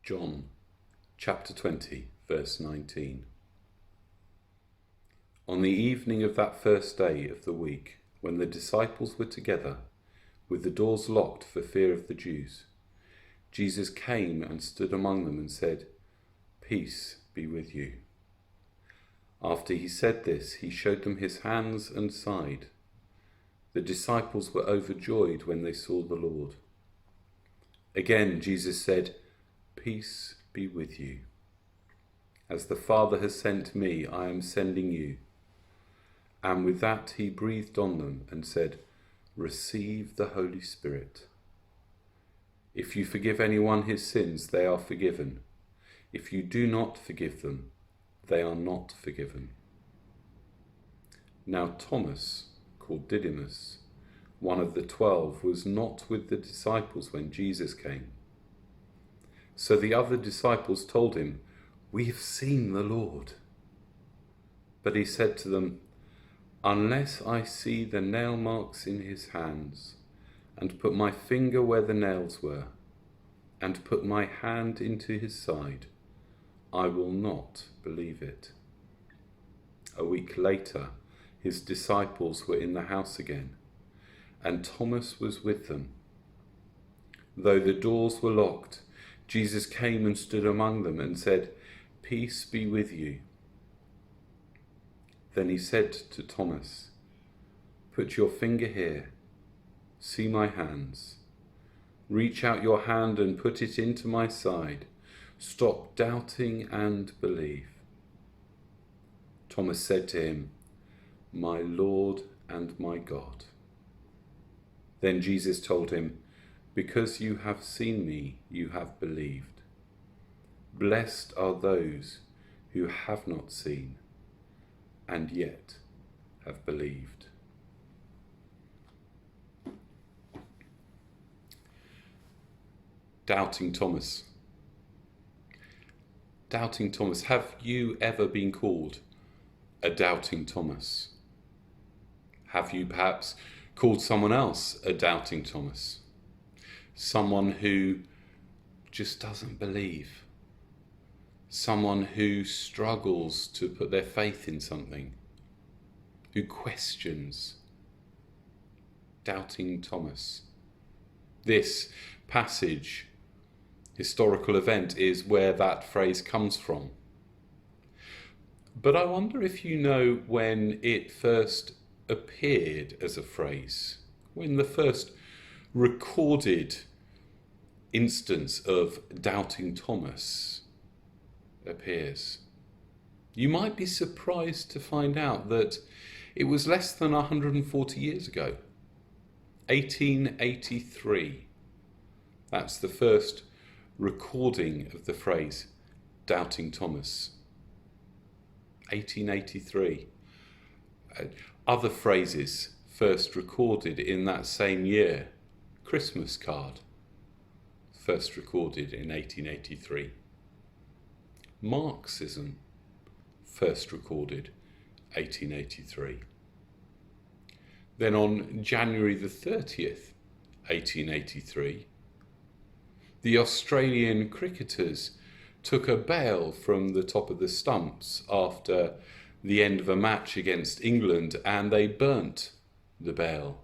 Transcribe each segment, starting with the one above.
John chapter 20, verse 19. On the evening of that first day of the week, when the disciples were together, with the doors locked for fear of the Jews, Jesus came and stood among them and said, "Peace be with you." After he said this, he showed them his hands and side. The disciples were overjoyed when they saw the Lord. Again, Jesus said, "Peace be with you. As the Father has sent me, I am sending you." And with that he breathed on them and said, "Receive the Holy Spirit. If you forgive anyone his sins, they are forgiven. If you do not forgive them, they are not forgiven." Now Thomas, called Didymus, one of the 12, was not with the disciples when Jesus came. So the other disciples told him, "We have seen the Lord." But he said to them, "Unless I see the nail marks in his hands, and put my finger where the nails were, and put my hand into his side, I will not believe it." A week later, his disciples were in the house again, and Thomas was with them. Though the doors were locked, Jesus came and stood among them and said, "Peace be with you." Then he said to Thomas, "Put your finger here, see my hands. Reach out your hand and put it into my side. Stop doubting and believe." Thomas said to him, "My Lord and my God." Then Jesus told him, "Because you have seen me, you have believed. Blessed are those who have not seen and yet have believed." Doubting Thomas. Doubting Thomas. Have you ever been called a doubting Thomas? Have you perhaps called someone else a doubting Thomas? Someone who just doesn't believe. Someone who struggles to put their faith in something. Who questions. Doubting Thomas. This passage, historical event, is where that phrase comes from. But I wonder if you know when it first appeared as a phrase, when the first recorded instance of doubting Thomas appears. You might be surprised to find out that it was less than 140 years ago, 1883. That's the first recording of the phrase doubting Thomas. 1883. Other phrases first recorded in that same year. Christmas card, first recorded in 1883. Marxism, first recorded 1883. Then on January the 30th, 1883, the Australian cricketers took a bail from the top of the stumps after the end of a match against England, and they burnt the bail,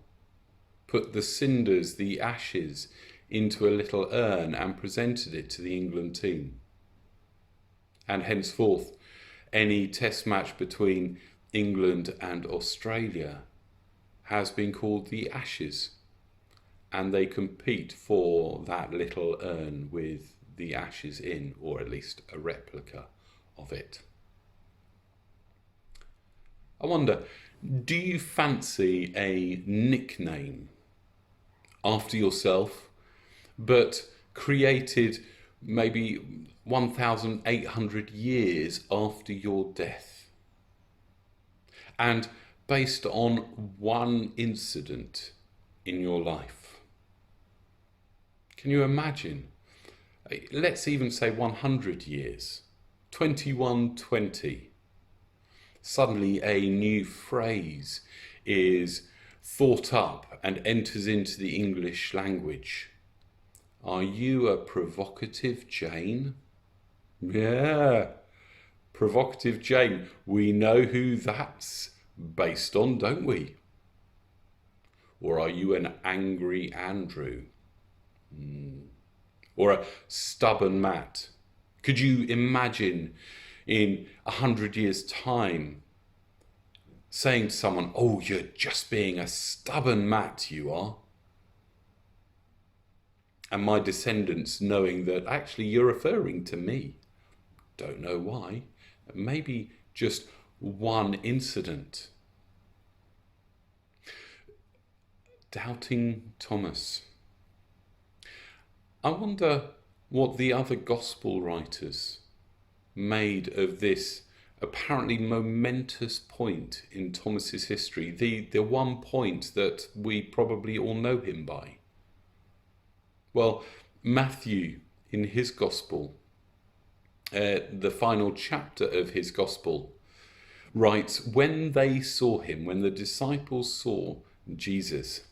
put the cinders, the ashes, into a little urn and presented it to the England team. And henceforth, any test match between England and Australia has been called the Ashes, and they compete for that little urn with the ashes in, or at least a replica of it. I wonder, do you fancy a nickname after yourself, but created maybe 1,800 years after your death, and based on one incident in your life? Can you imagine? Let's even say 100 years, 2120. Suddenly a new phrase is thought up and enters into the English language. Are you a provocative Jane? Yeah, provocative Jane. We know who that's based on, don't we? Or are you an angry Andrew? Or a stubborn Matt? Could you imagine in 100 years' time saying to someone, oh, you're just being a stubborn Matt, you are? And my descendants knowing that actually you're referring to me. Don't know why. Maybe just one incident. Doubting Thomas. I wonder what the other gospel writers made of this apparently momentous point in Thomas's history, the one point that we probably all know him by. Well, Matthew, in his gospel, the final chapter of his gospel, writes, when they saw him, when the disciples saw Jesus,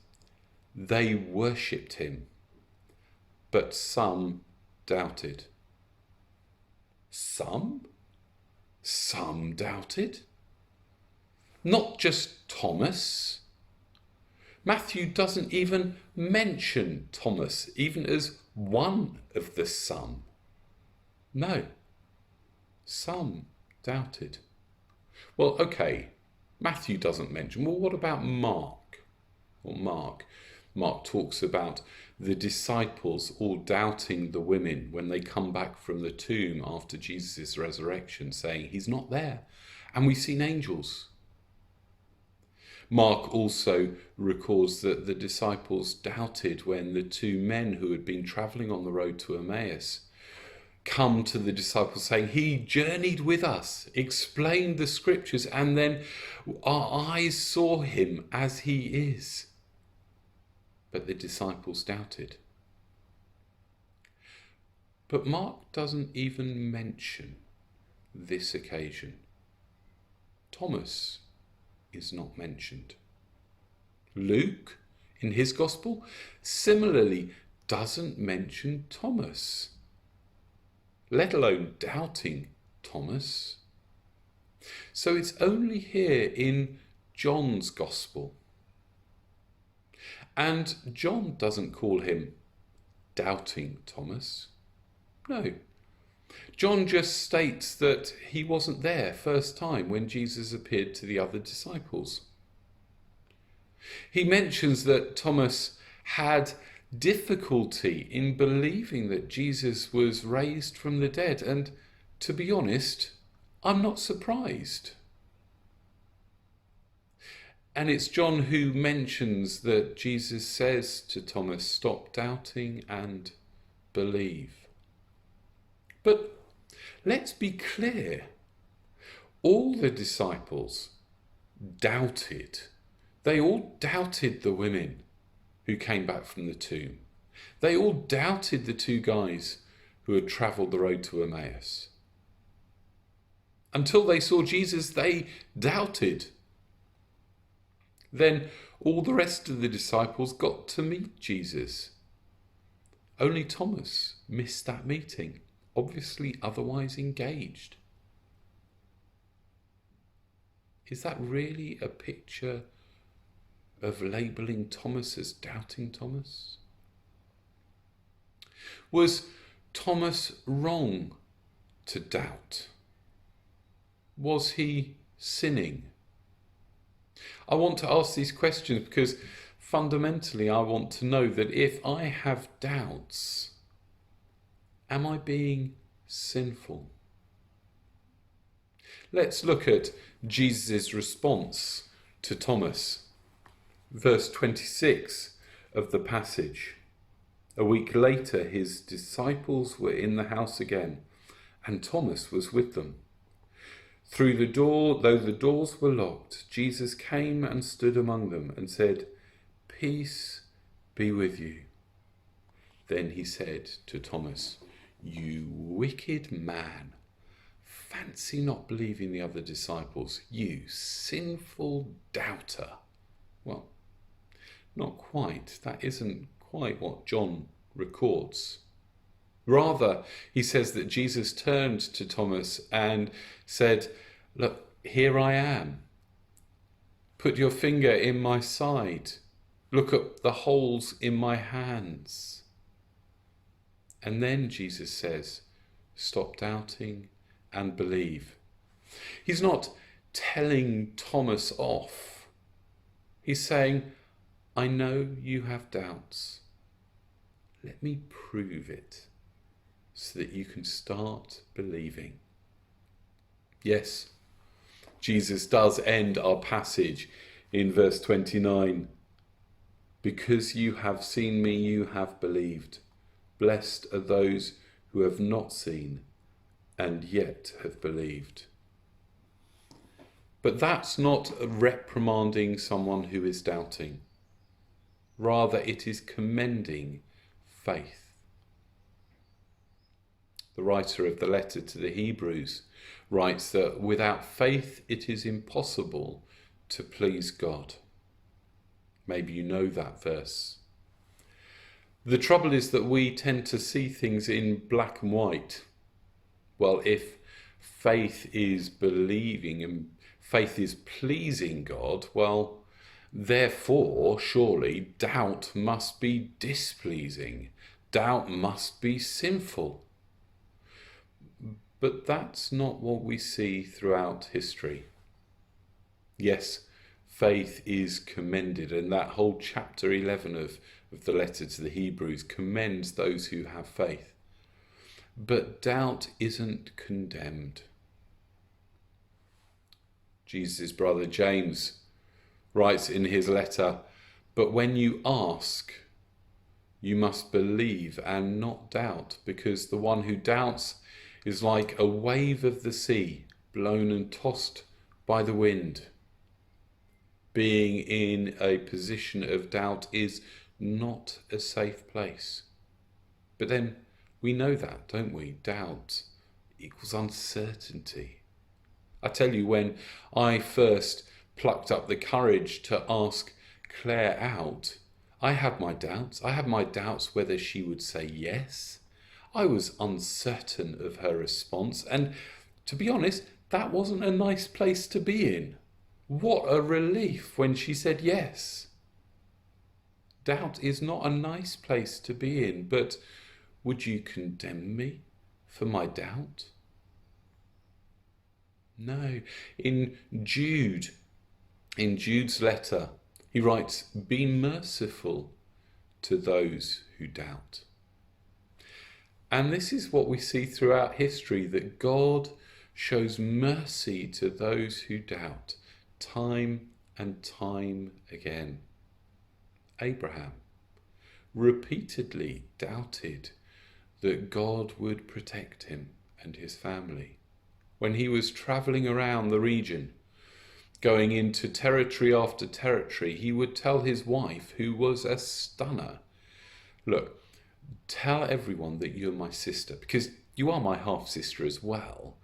they worshipped him, but some doubted. Some? Some doubted? Not just Thomas. Matthew doesn't even mention Thomas, even as one of the some. No, some doubted. Well, okay, Matthew doesn't mention. Well, what about Mark? Well, Mark talks about the disciples all doubting the women when they come back from the tomb after Jesus' resurrection, saying he's not there. And we've seen angels. Mark also records that the disciples doubted when the two men who had been travelling on the road to Emmaus come to the disciples saying, he journeyed with us, explained the scriptures, and then our eyes saw him as he is. But the disciples doubted. But Mark doesn't even mention this occasion. Thomas is not mentioned. Luke, in his gospel, similarly doesn't mention Thomas, let alone doubting Thomas. So it's only here in John's gospel. And John doesn't call him doubting Thomas. No. John just states that he wasn't there first time when Jesus appeared to the other disciples. He mentions that Thomas had difficulty in believing that Jesus was raised from the dead, and to be honest, I'm not surprised. And it's John who mentions that Jesus says to Thomas, stop doubting and believe. But let's be clear, all the disciples doubted. They all doubted the women who came back from the tomb. They all doubted the two guys who had travelled the road to Emmaus. Until they saw Jesus, they doubted. Then all the rest of the disciples got to meet Jesus. Only Thomas missed that meeting, obviously otherwise engaged. Is that really a picture of labelling Thomas as doubting Thomas? Was Thomas wrong to doubt? Was he sinning? I want to ask these questions because fundamentally I want to know that if I have doubts, am I being sinful? Let's look at Jesus' response to Thomas. Verse 26 of the passage. A week later, his disciples were in the house again, and Thomas was with them. Through the door, though the doors were locked, Jesus came and stood among them and said, "Peace be with you." Then he said to Thomas, "You wicked man, fancy not believing the other disciples, you sinful doubter." Well, not quite. That isn't quite what John records. Rather, he says that Jesus turned to Thomas and said, "Look, here I am. Put your finger in my side. Look at the holes in my hands." And then Jesus says, "Stop doubting and believe." He's not telling Thomas off. He's saying, "I know you have doubts. Let me prove it so that you can start believing." Yes, Jesus does end our passage in verse 29. "Because you have seen me, you have believed. Blessed are those who have not seen and yet have believed." But that's not reprimanding someone who is doubting. Rather, it is commending faith. The writer of the letter to the Hebrews writes that without faith it is impossible to please God. Maybe you know that verse. The trouble is that we tend to see things in black and white. Well, if faith is believing and faith is pleasing God, well, therefore, surely doubt must be displeasing. Doubt must be sinful. But that's not what we see throughout history. Yes, faith is commended, and that whole chapter 11 of the letter to the Hebrews commends those who have faith. But doubt isn't condemned. Jesus' brother James writes in his letter, "But when you ask, you must believe and not doubt, because the one who doubts is like a wave of the sea, blown and tossed by the wind." Being in a position of doubt is not a safe place. But then we know that, don't we? Doubt equals uncertainty. I tell you, when I first plucked up the courage to ask Claire out, I had my doubts. I had my doubts whether she would say yes. I was uncertain of her response, and to be honest, that wasn't a nice place to be in. What a relief when she said yes. Doubt is not a nice place to be in, but would you condemn me for my doubt? No. In Jude's letter, he writes, "Be merciful to those who doubt." And this is what we see throughout history, that God shows mercy to those who doubt, time and time again. Abraham repeatedly doubted that God would protect him and his family. When he was travelling around the region, going into territory after territory, he would tell his wife, who was a stunner, "Look, tell everyone that you're my sister, because you are my half-sister as well.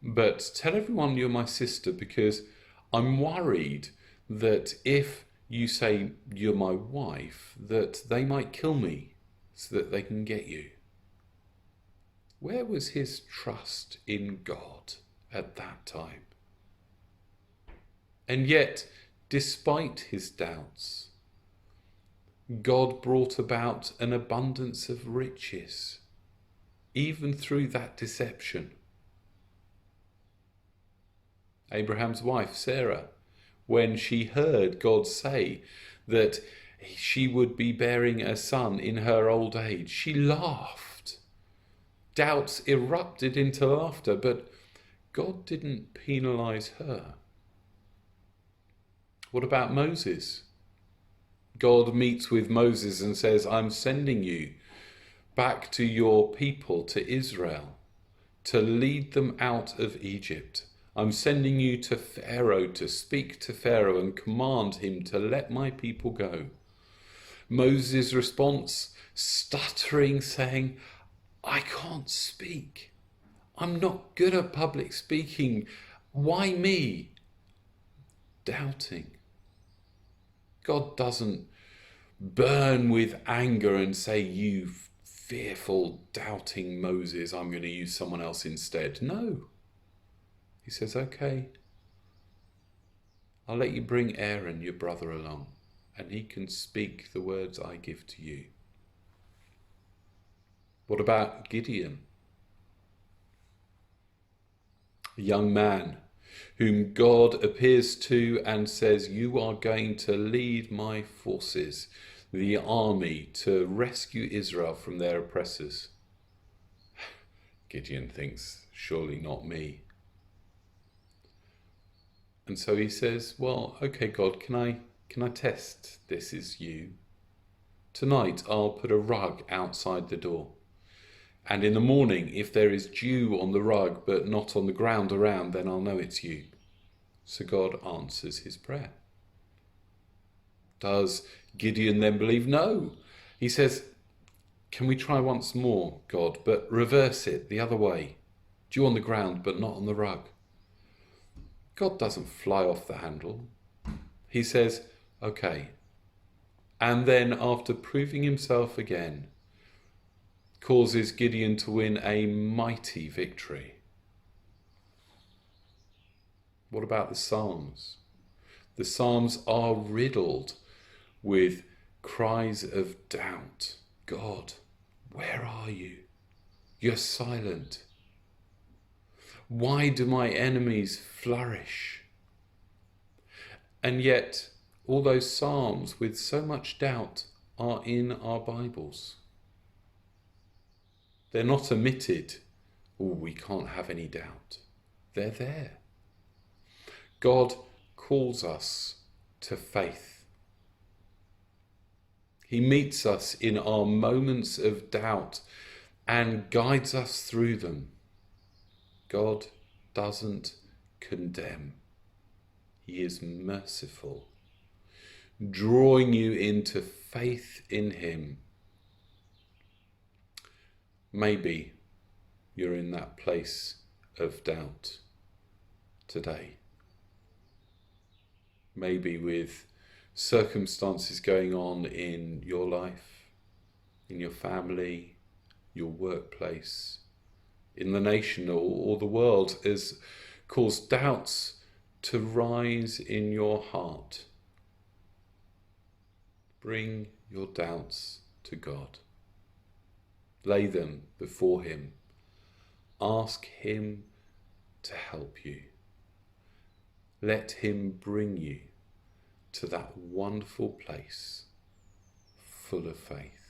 But tell everyone you're my sister because I'm worried that if you say you're my wife, that they might kill me so that they can get you." Where was his trust in God at that time? And yet, despite his doubts, God brought about an abundance of riches, even through that deception. Abraham's wife, Sarah, when she heard God say that she would be bearing a son in her old age, she laughed. Doubts erupted into laughter, but God didn't penalize her. What about Moses? God meets with Moses and says, "I'm sending you back to your people, to Israel, to lead them out of Egypt. I'm sending you to Pharaoh to speak to Pharaoh and command him to let my people go." Moses' response, stuttering, saying, "I can't speak. I'm not good at public speaking. Why me?" Doubting. God doesn't burn with anger and say, you fearful, doubting Moses, I'm going to use someone else instead. No. He says, okay, I'll let you bring Aaron, your brother, along, and he can speak the words I give to you. What about Gideon? A young man whom God appears to and says, you are going to lead my forces, the army, to rescue Israel from their oppressors. Gideon thinks, surely not me. And so he says, well, okay, God, can I test this is you? Tonight I'll put a rug outside the door. And in the morning, if there is dew on the rug but not on the ground around, then I'll know it's you. So God answers his prayer. Does Gideon then believe? No. He says, can we try once more, God, but reverse it the other way? Dew on the ground but not on the rug. God doesn't fly off the handle. He says, okay. And then after proving himself again, causes Gideon to win a mighty victory. What about the Psalms? The Psalms are riddled with cries of doubt. God, where are you? You're silent. Why do my enemies flourish? And yet, all those Psalms with so much doubt are in our Bibles. They're not omitted. Oh, we can't have any doubt. They're there. God calls us to faith. He meets us in our moments of doubt and guides us through them. God doesn't condemn. He is merciful, drawing you into faith in him. Maybe you're in that place of doubt today. Maybe with circumstances going on in your life, in your family, your workplace, in the nation or the world, has caused doubts to rise in your heart. Bring your doubts to God. Lay them before him. Ask him to help you. Let him bring you to that wonderful place full of faith.